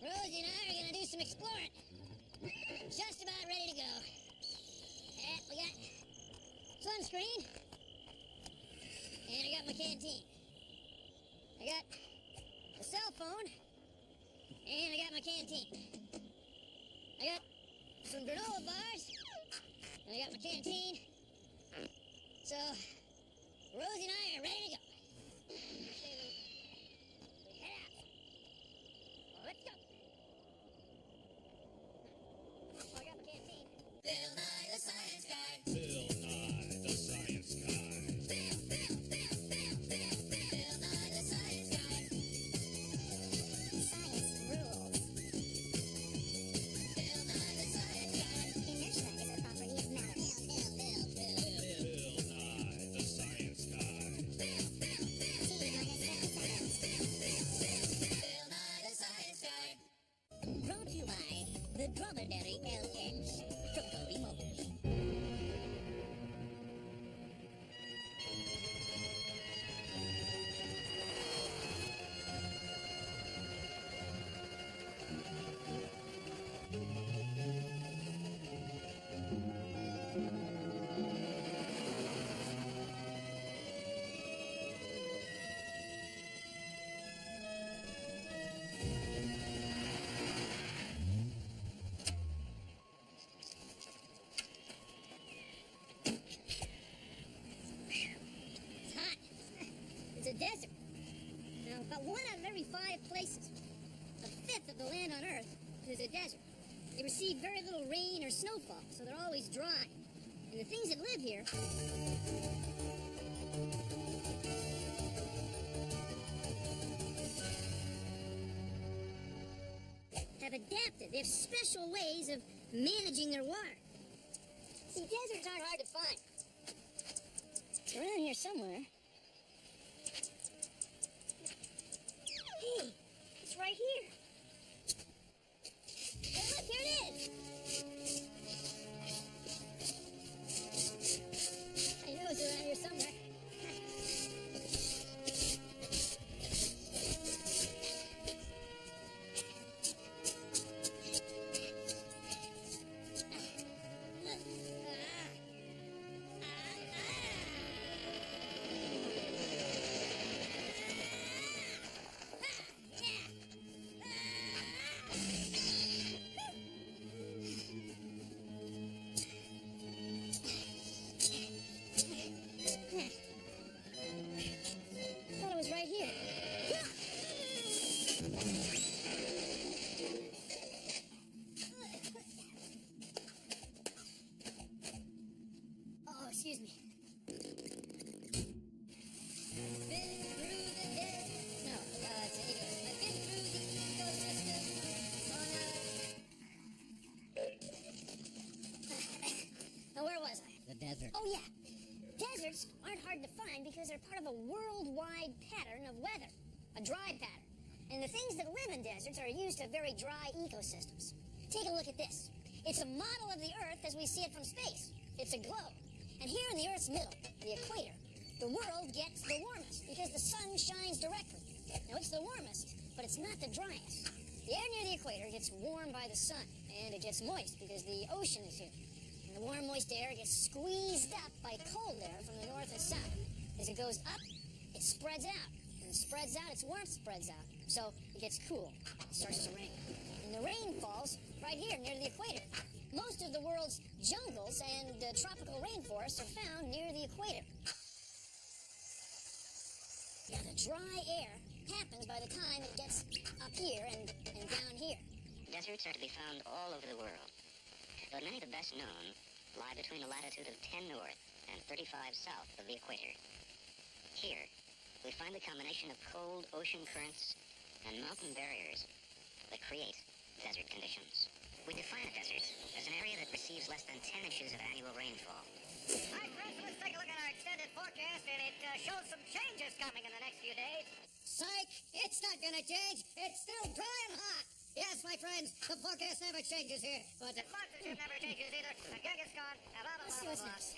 Rosie and I are gonna do some exploring. Just about ready to go. We got sunscreen. And I got my canteen. I got a cell phone. And I got my canteen. I got some granola bars. And I got my canteen. So, Rosie and I are ready to go. We head out. Well, let's go. Oh, I got my canteen. Bill Nye the Science Guy. Bill Nye the Science Guy. Bill Nye the Science Guy. Science rules. Bill Nye the Science Guy. Inertia is a property of matter. Bill Nye the Science Guy. Bill Nye the Science Guy. Brought to you by the Dromedary LX from Cody Motors. It's hot. It's a desert. Now, about 1 out of every 5 places, a fifth of the land on Earth is a desert. They receive very little rain or snowfall, so they're always dry. And the things that live here have adapted. They have special ways of managing their water. See, deserts aren't hard to find. It's around here somewhere. Hey, it's right here. Hey, look, here it is. I know it's around here somewhere. Thought it was right here. Oh, excuse me. Been through the desert. No, it's an ego. I've been through the ecosystem on Now, where was I? The desert. Oh, yeah. Deserts aren't hard to find because they're part of a worldwide pattern of weather, a dry pattern. And the things that live in deserts are used to very dry ecosystems. Take a look at this. It's a model of the Earth as we see it from space. It's a globe. And here in the Earth's middle, the equator, the world gets the warmest because the sun shines directly. Now, it's the warmest, but it's not the driest. The air near the equator gets warmed by the sun, and it gets moist because the ocean is here. And the warm, moist air gets squeezed up by cold air from the north and south. As it goes up, it spreads out. And it spreads out, its warmth spreads out. So it gets cool. It starts to rain. And the rain falls right here near the equator. Most of the world's jungles and tropical rainforests are found near the equator. Now, the dry air happens by the time it gets up here and down here. Deserts are to be found all over the world, but many of the best known lie between the latitude of 10 north and 35 south of the equator. Here, we find the combination of cold ocean currents and mountain barriers that create desert conditions. We define a desert as an area that receives less than 10 inches of annual rainfall. All right, friends, let's take a look at our extended forecast, and it shows some changes coming in the next few days. Psych! It's not gonna change! It's still dry and hot! Yes, my friends, the forecast never changes here, but... The sponsorship never changes either. The gig is gone. Let's see what's next.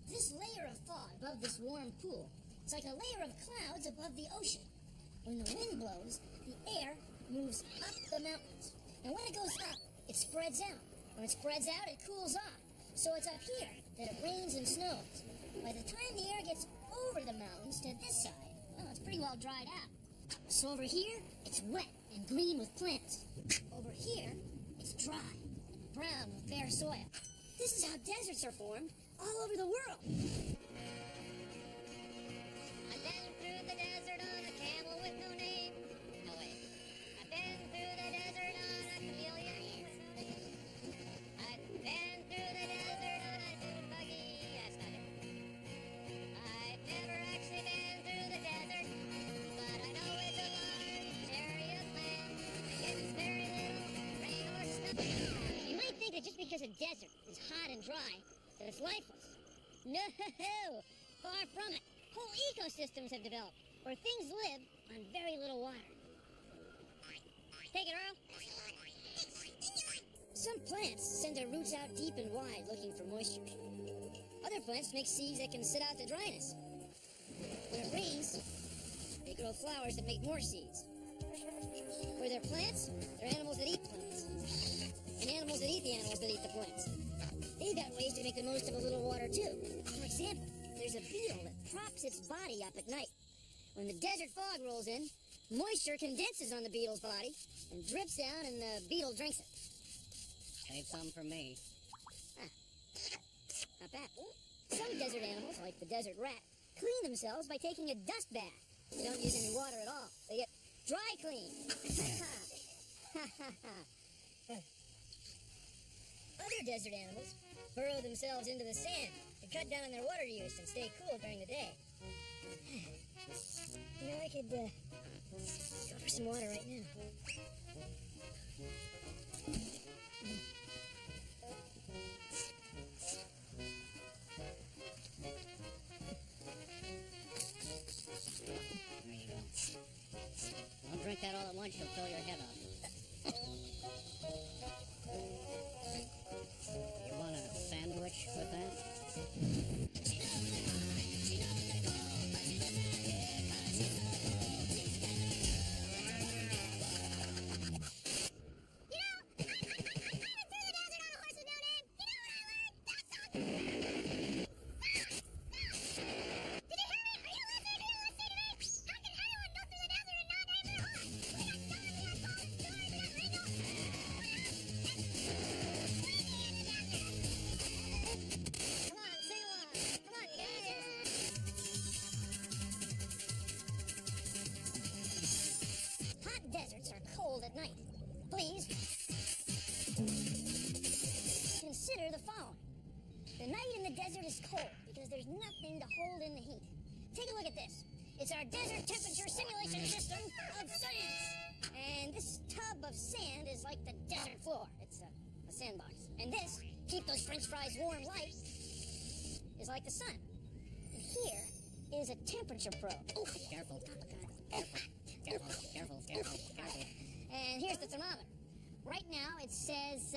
This layer of fog above this warm pool is like a layer of clouds above the ocean. when the wind blows, the air moves up the mountains. And when it goes up, it spreads out. When it spreads out, it cools off. So it's up here that it rains and snows. By the time the air gets over the mountains to this side, well, it's pretty well dried out. So over here, it's wet and green with plants. Over here, it's dry and brown with bare soil. This is how deserts are formed all over the world. I've been through the desert on a camel with no name. No way. I've been through the desert on a chameleon with no name. I've been through the desert on a dune buggy. That's not it. I've never actually been through the desert, but I know it's a large area of land. It gets very little rain or snow. You might think that just because a desert is hot and dry, that it's lifeless. No, far from it. Whole ecosystems have developed where things live on very little water. Take it, Earl. Some plants send their roots out deep and wide looking for moisture. Other plants make seeds that can sit out the dryness. When it rains, they grow flowers that make more seeds. Where they're plants, they're animals that eat plants. And animals that eat the animals that eat the plants. They've got ways to make the most of a little water, too. For example, there's a beetle that props its body up at night. When the desert fog rolls in, moisture condenses on the beetle's body and drips down, and the beetle drinks it. Save some for me. Not bad. Some desert animals, like the desert rat, clean themselves by taking a dust bath. They don't use any water at all. They get dry clean. Other desert animals burrow themselves into the sand to cut down on their water use and stay cool during the day. You know, I could go for some water right now. There you go. Don't drink that all at once, you'll fill your head up. You want a sandwich with that? Deserts are cold at night. Please consider the following. The night in the desert is cold because there's nothing to hold in the heat. Take a look at this. It's our desert temperature simulation system of science. And this tub of sand is like the desert floor. It's a sandbox. And this, keep those french fries warm light, is like the sun. And here is a temperature probe. Oof. Careful. Careful. And here's the thermometer. Right now it says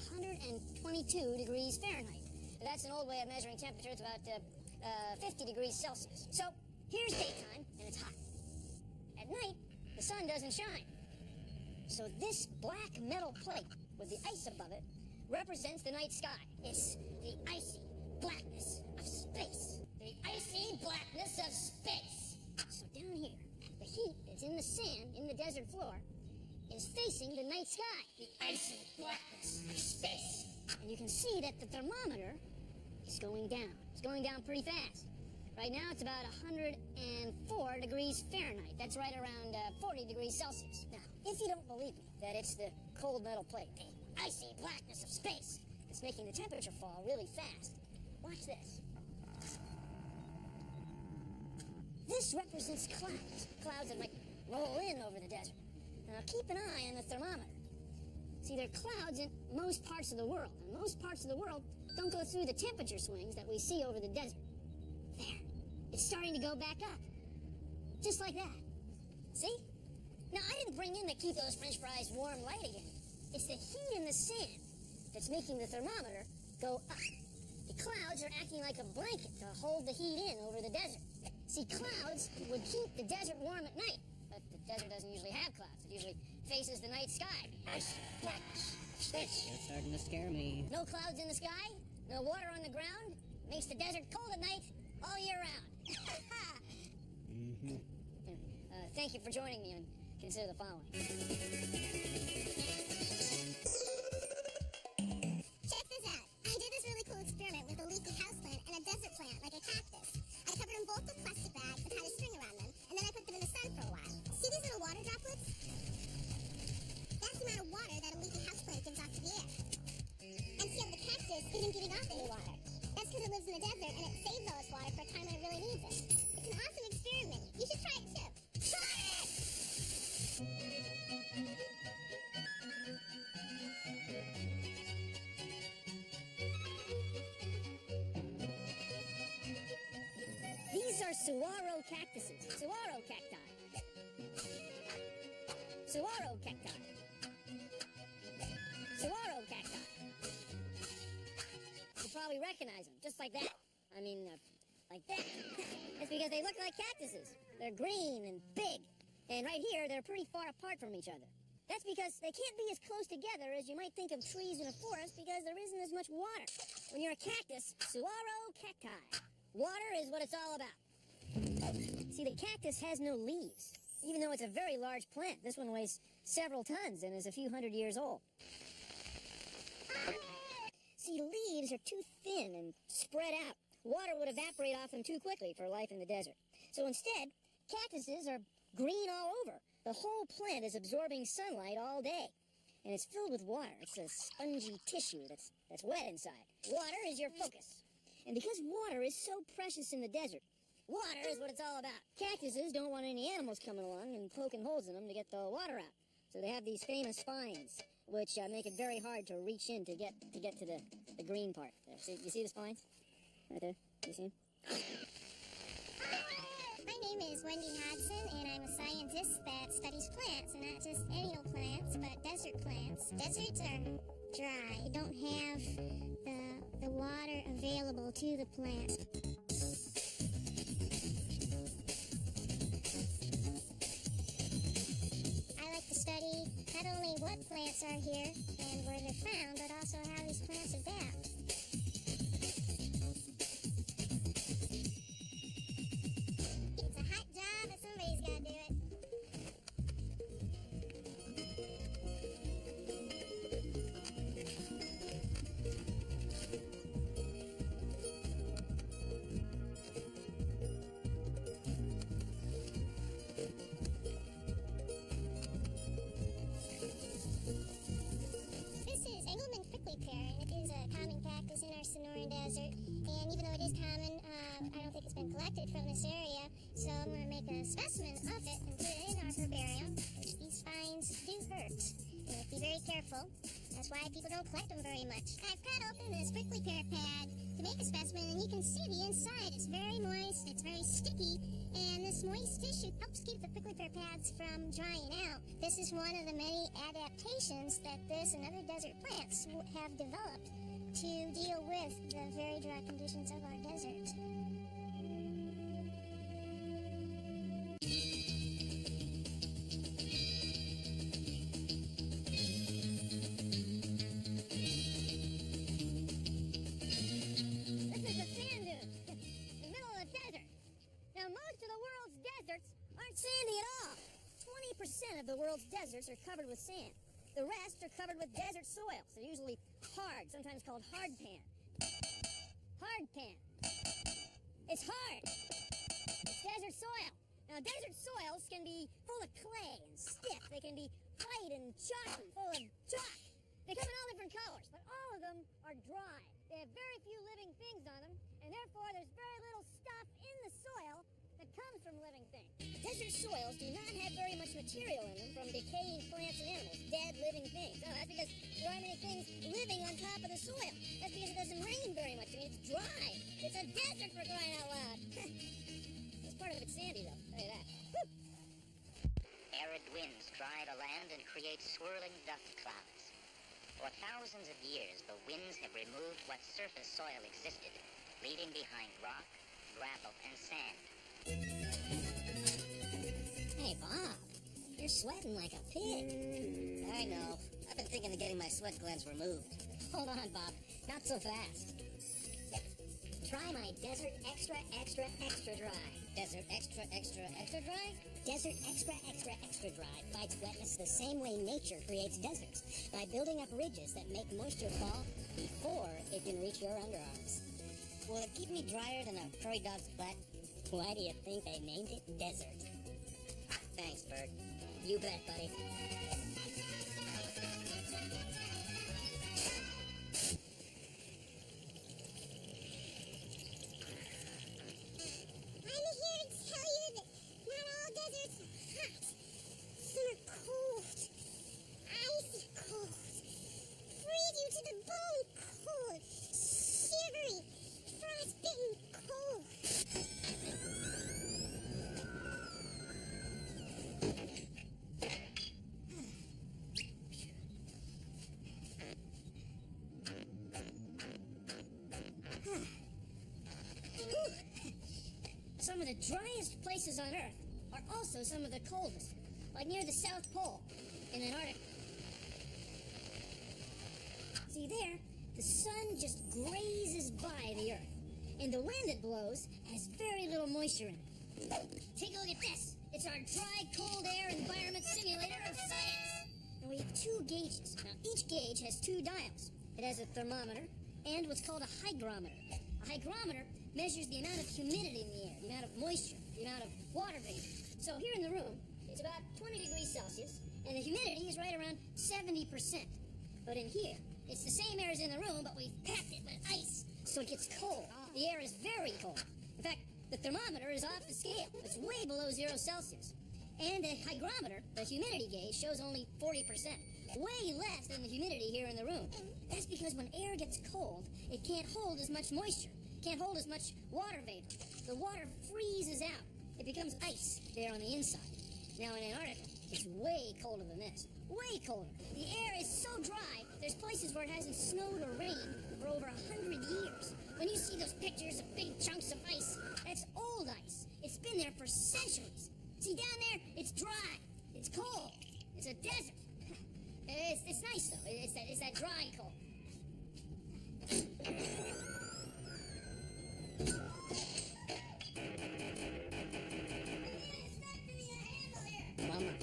122 degrees Fahrenheit. That's an old way of measuring temperature. It's about 50 degrees Celsius. So here's daytime and it's hot. At night, the sun doesn't shine. So this black metal plate with the ice above it represents the night sky. It's the icy blackness of space. The icy blackness of space. So down here, the heat that's in the sand in the desert floor is facing the night sky, the icy blackness of space. And you can see that the thermometer is going down. It's going down pretty fast. Right now it's about 104 degrees Fahrenheit. That's right around 40 degrees Celsius. Now, if you don't believe me that it's the cold metal plate, the icy blackness of space, that's making the temperature fall really fast, watch this. This represents clouds. Clouds that might roll in over the desert. Now keep an eye on the thermometer. See, there are clouds in most parts of the world. And most parts of the world don't go through the temperature swings that we see over the desert. There. It's starting to go back up. Just like that. See? Now, I didn't bring in the keep those french fries warm light again. It's the heat in the sand that's making the thermometer go up. The clouds are acting like a blanket to hold the heat in over the desert. See, clouds would keep the desert warm at night, but have clouds. It usually faces the night sky. Ice, black, space. You're starting to scare me. No clouds in the sky, no water on the ground, makes the desert cold at night all year round. Thank you for joining me and consider the following. Check this out. I did this really cool experiment with a leafy houseplant and a desert plant, like a cactus. I covered them both with plastic bags and tied a string around them, and then I put them in the sun for a while. See these little water droplets? That's the amount of water that a leafy houseplant gives off to the air. And see how the cactus isn't giving off any water. That's because it lives in the desert and it saves all its water for a time when it really needs it. It's an awesome experiment. You should try it too. Try it! These are saguaro cactuses. Saguaro cacti. Saguaro cacti. Saguaro cacti. You probably recognize them, just like that. I mean, like that. It's because they look like cactuses. They're green and big. And right here, they're pretty far apart from each other. That's because they can't be as close together as you might think of trees in a forest because there isn't as much water. When you're a cactus, saguaro cacti. Water is what it's all about. See, the cactus has no leaves, even though it's a very large plant. This one weighs several tons and is a few hundred years old. See, leaves are too thin and spread out. Water would evaporate off them too quickly for life in the desert. So instead, cactuses are green all over. The whole plant is absorbing sunlight all day. And it's filled with water. It's a spongy tissue that's wet inside. Water is your focus. And because water is so precious in the desert, water is what it's all about. Cactuses don't want any animals coming along and poking holes in them to get the water out. So they have these famous spines, which make it very hard to reach in to get to the green part. There. You see the spines? Right there. You see them? My name is Wendy Hodson, and I'm a scientist that studies plants, and not just any old plants, but desert plants. Deserts are dry, don't have the water available to the plant. I like to study not only what plants are here and where they're found, but also how these plants adapt. It's a hot job, but somebody's got to do it. This is Engelmann prickly pear, and it is a common cactus in our Sonoran Desert. And even though it is common, I don't think it's been collected from this area, so I'm going to make a specimen of it and put it in our herbarium. These spines do hurt, and be very careful. That's why people don't collect them very much. I've cut open this prickly pear pad to make a specimen, and you can see the inside. It's very moist, it's very sticky, and this moist tissue helps keep the prickly pear pads from drying out. This is one of the many adaptations that this and other desert plants have developed to deal with the very dry conditions of our desert. This is the sand dune, in the middle of the desert. Now, most of the world's deserts aren't sandy at all. 20% of the world's deserts are covered with sand. The rest are covered with desert soils. They're usually hard, sometimes called hardpan. Hardpan. It's hard. It's desert soil. Now, desert soils can be full of clay and stiff. They can be white and chalky, full of chalk. They come in all different colors, but all of them are dry. They have very few living things on them, and therefore there's very little stuff in the soil that comes from living things. Desert soils do not have very much material in them from decaying plants and animals, dead living things. No, that's because there aren't many things living on top of the soil. That's because it doesn't rain very much. I mean, it's dry. It's a desert for crying out loud. This part of it's sandy, though. I'll tell you that. Whew. Arid winds dry the land and create swirling dust clouds. For thousands of years, the winds have removed what surface soil existed, leaving behind rock, gravel, and sand. Hey, Bob. You're sweating like a pig. I know. I've been thinking of getting my sweat glands removed. Hold on, Bob. Not so fast. Try my Desert Extra Extra Extra Dry. Desert extra, extra, extra dry? Desert Extra Extra Extra Dry fights wetness the same way nature creates deserts, by building up ridges that make moisture fall before it can reach your underarms. Will it keep me drier than a prairie dog's butt? Why do you think they named it Desert? Thanks, Bert. You bet, buddy. I'm here to tell you that not all deserts are hot. Some are cold. Icy cold. Freeze you to the bone cold. Shivery, frostbitten cold. Some of the driest places on Earth are also some of the coldest, like near the South Pole in Antarctica. See there, the sun just grazes by the Earth, and the wind it blows has very little moisture in it. Take a look at this. It's our dry, cold air environment simulator of science. And we have two gauges. Now, each gauge has two dials. It has a thermometer and what's called a hygrometer. A hygrometer measures the amount of humidity in the air, the amount of moisture, the amount of water vapor. So here in the room, it's about 20 degrees Celsius, and the humidity is right around 70%. But in here, it's the same air as in the room, but we've packed it with ice, so it gets cold. The air is very cold. In fact, the thermometer is off the scale. It's way below 0 Celsius. And the hygrometer, the humidity gauge, shows only 40%. Way less than the humidity here in the room. That's because when air gets cold, it can't hold as much moisture. Can't hold as much water vapor. The water freezes out. It becomes ice there on the inside. Now in Antarctica, it's way colder than this. Way colder. The air is so dry, there's places where it hasn't snowed or rained for over 100 years. When you see those pictures of big chunks of ice, that's old ice. It's been there for centuries. See down there, it's dry. It's cold. It's a desert. It's nice though. It's that dry cold. Mama.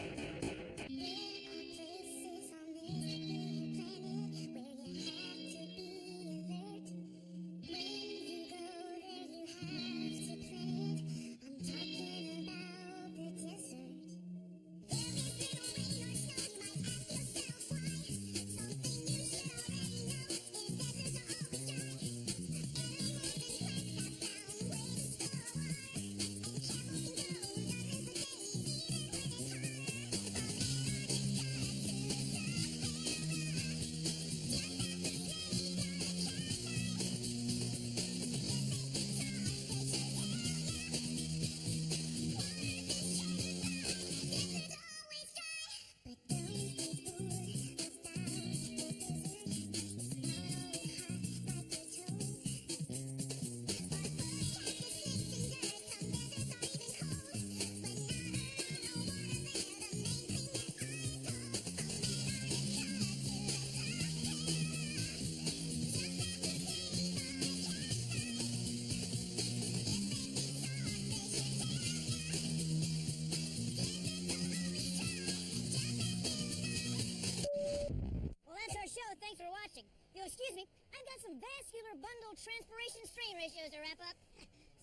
Thanks for watching. If you'll excuse me, I've got some vascular bundle transpiration strain ratios to wrap up.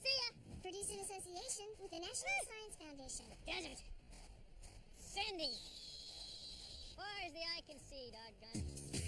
See ya! Produced in association with the National Science Foundation. Desert. Sandy. Far as the eye can see, doggone it.